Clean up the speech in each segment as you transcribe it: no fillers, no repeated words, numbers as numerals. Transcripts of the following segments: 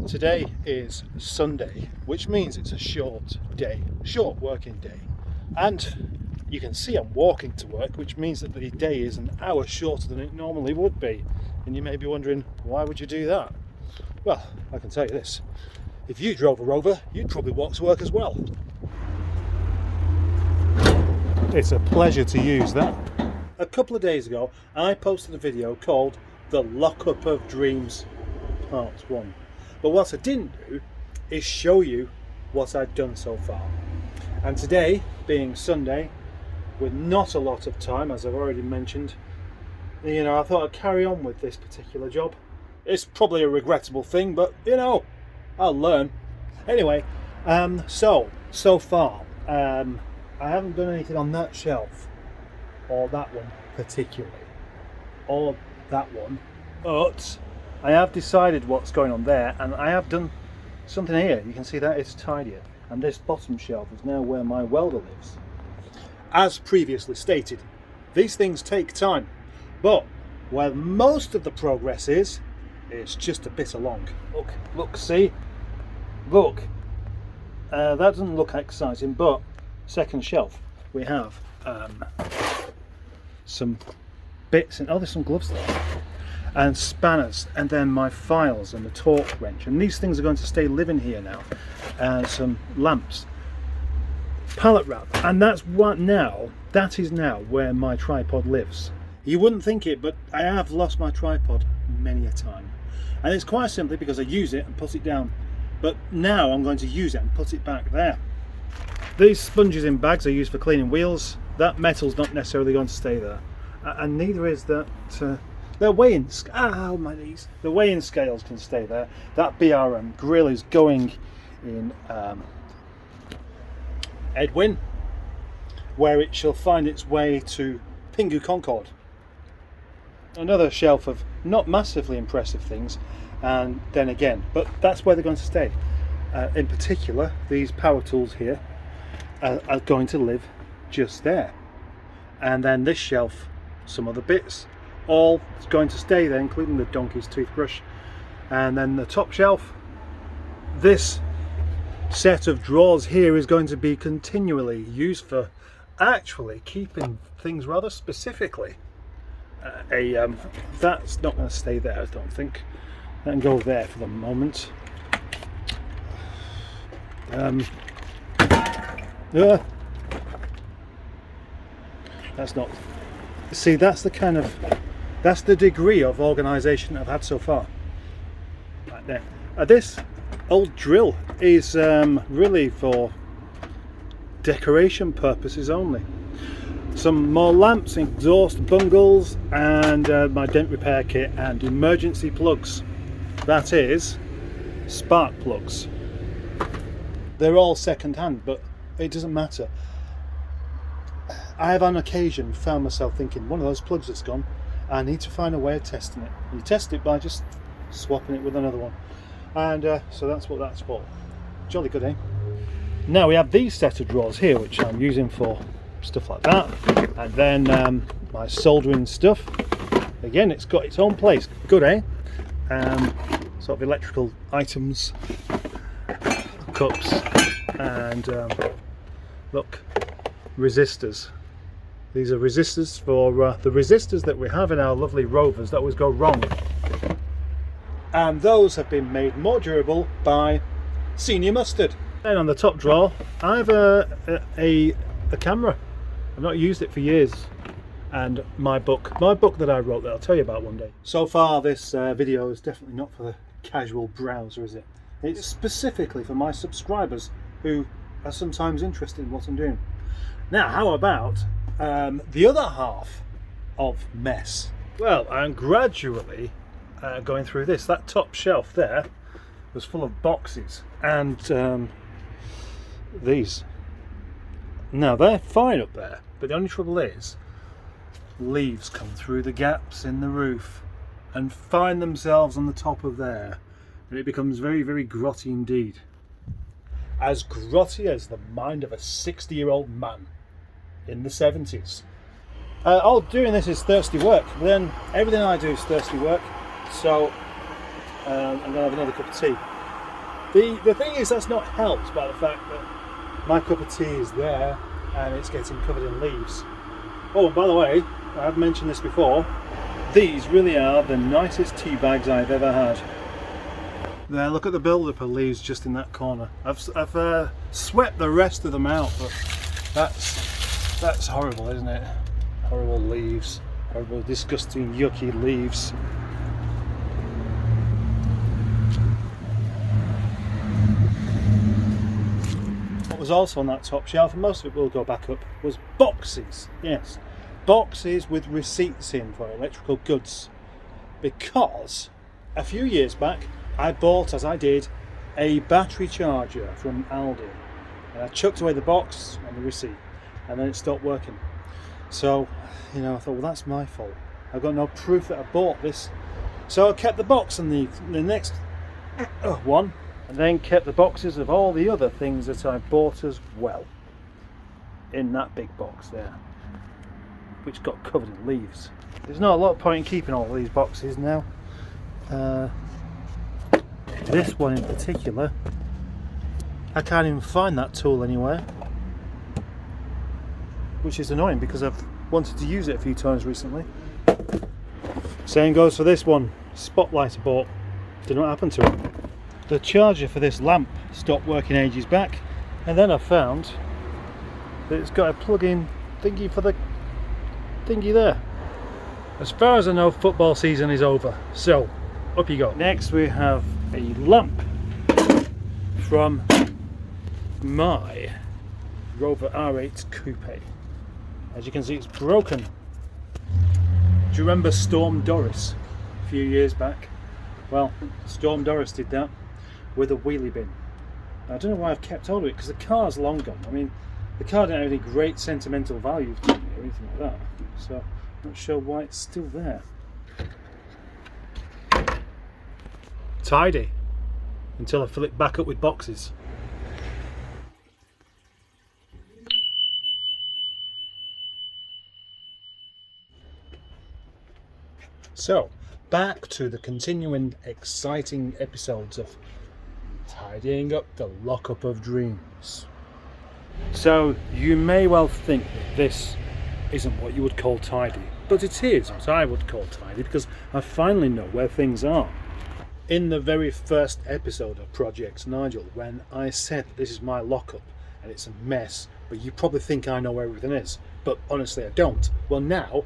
Today is Sunday, which means it's a short day, short working day. And you can see I'm walking to work, which means that the day is an hour shorter than it normally would be. And you may be wondering, why would you do that? Well, I can tell you this. If you drove a Rover, you'd probably walk to work as well. It's a pleasure to use that. A couple of days ago, I posted a video called The Lockup of Dreams Part 1. But what I didn't do is show you what I'd done so far. And today, being Sunday, with not a lot of time, as I've already mentioned, I thought I'd carry on with this particular job. It's probably a regrettable thing, but I'll learn. Anyway, so far, I haven't done anything on that shelf, or that one particularly, or that one, but I have decided what's going on there, and I have done something here. You can see that it's tidier, and this bottom shelf is now where my welder lives. As previously stated, these things take time, but where most of the progress is, it's just a bit along. Look, see? Look. That doesn't look exciting, but second shelf, we have some bits, and there's some gloves there, and spanners, and then my files and the torque wrench, and these things are going to stay living here now, and some lamps, pallet wrap, and that is now where my tripod lives. You wouldn't think it, but I have lost my tripod many a time, and it's quite simply because I use it and put it down, but now I'm going to use it and put it back there. These sponges in bags are used for cleaning wheels. That metal's not necessarily going to stay there, and neither is that the weighing my knees. The weighing scales can stay there. That BRM grill is going in Edwin, where it shall find its way to Pingu Concord. Another shelf of not massively impressive things, and then again, but that's where they're going to stay. In particular, these power tools here are going to live just there, and then this shelf, some other bits, all going to stay there, including the donkey's toothbrush. And then the top shelf, this set of drawers here is going to be continually used for actually keeping things rather specifically. That's not going to stay there, I don't think. That can go there for the moment. That's not. See, that's the degree of organisation I've had so far. Right there. This old drill is really for decoration purposes only. Some more lamps, exhaust bungles, and my dent repair kit and emergency plugs. That is, spark plugs. They're all second hand, but it doesn't matter. I have on occasion found myself thinking, one of those plugs that's gone, I need to find a way of testing it. You test it by just swapping it with another one. And so that's what that's for. Jolly good, eh? Now we have these set of drawers here, which I'm using for stuff like that. And then my soldering stuff. Again, it's got its own place. Good, eh? Sort of electrical items, cups, and look, resistors. These are resistors for the resistors that we have in our lovely Rovers that always go wrong. And those have been made more durable by Senior Mustard. Then on the top drawer, I have a camera. I've not used it for years. And my book that I wrote that I'll tell you about one day. So far, this video is definitely not for the casual browser, is it? It's specifically for my subscribers who are sometimes interested in what I'm doing. Now, how about the other half of mess? Well, I'm gradually going through this. That top shelf there was full of boxes, and these. Now, they're fine up there, but the only trouble is leaves come through the gaps in the roof and find themselves on the top of there, and it becomes very, very grotty indeed. As grotty as the mind of a 60-year-old man in the 70s. All doing this is thirsty work. Then everything I do is thirsty work. So I'm going to have another cup of tea. The thing is, that's not helped by the fact that my cup of tea is there and it's getting covered in leaves. Oh, and by the way, I've mentioned this before, these really are the nicest tea bags I've ever had. There, look at the build-up of leaves just in that corner. I've swept the rest of them out, but that's horrible, isn't it? Horrible leaves, horrible, disgusting, yucky leaves. What was also on that top shelf, and most of it will go back up, was boxes. Yes, boxes with receipts in for electrical goods, because a few years back I bought, as I did, a battery charger from Aldi, and I chucked away the box and the receipt, and then it stopped working. So, you know, I thought, well, that's my fault. I've got no proof that I bought this. So I kept the box and the next one, and then kept the boxes of all the other things that I bought as well in that big box there, which got covered in leaves. There's not a lot of point in keeping all of these boxes now. This one in particular, I can't even find that tool anywhere, which is annoying because I've wanted to use it a few times recently. Same goes for this one, spotlight I bought, didn't know what happened to it. The charger for this lamp stopped working ages back, and then I found that it's got a plug-in thingy for the thingy there. As far as I know, football season is over, so up you go. Next we have a lamp from my Rover R8 Coupe. As you can see, it's broken. Do you remember Storm Doris a few years back? Well, Storm Doris did that with a wheelie bin. I don't know why I've kept hold of it, because the car's long gone. I mean, the car didn't have any great sentimental value to me or anything like that, so I'm not sure why it's still there. Tidy until I fill it back up with boxes. So, back to the continuing exciting episodes of tidying up the lockup of dreams. So, you may well think that this isn't what you would call tidy, but it is what I would call tidy, because I finally know where things are. In the very first episode of Project Nigel, when I said this is my lockup and it's a mess, but you probably think I know where everything is, but honestly I don't. Well, now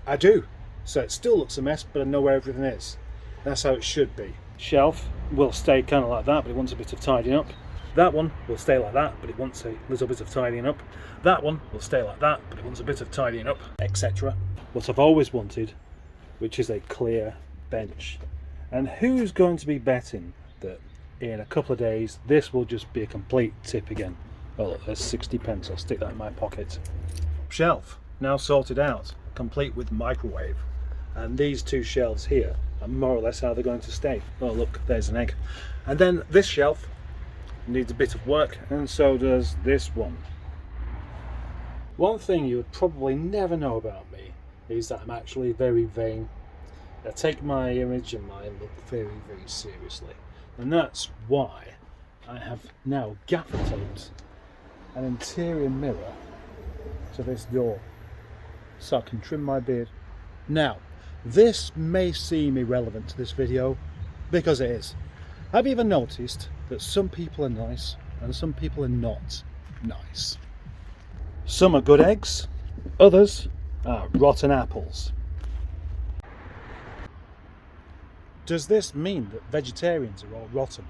I do. So it still looks a mess, but I know where everything is. That's how it should be. Shelf will stay kind of like that, but it wants a bit of tidying up. That one will stay like that, but it wants a little bit of tidying up. That one will stay like that, but it wants a bit of tidying up, etc. What I've always wanted, which is a clear bench. And who's going to be betting that in a couple of days this will just be a complete tip again? Oh look, there's 60p, I'll stick that in my pocket. Shelf, now sorted out, complete with microwave. And these two shelves here are more or less how they're going to stay. Oh look, there's an egg. And then this shelf needs a bit of work, and so does this one. One thing you would probably never know about me is that I'm actually very vain. I take my image and my look very, very seriously, and that's why I have now gaffer taped an interior mirror to this door so I can trim my beard. Now, this may seem irrelevant to this video, because it is. Have you ever noticed that some people are nice and some people are not nice? Some are good eggs, others are rotten apples. Does this mean that vegetarians are all rotten?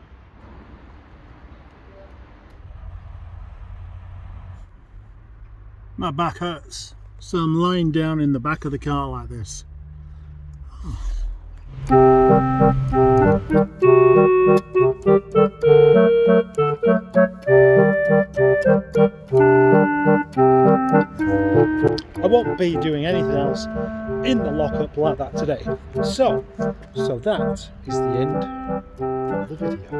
My back hurts, so I'm lying down in the back of the car like this. I won't be doing anything else in the lockup like that today. So that is the end of the video.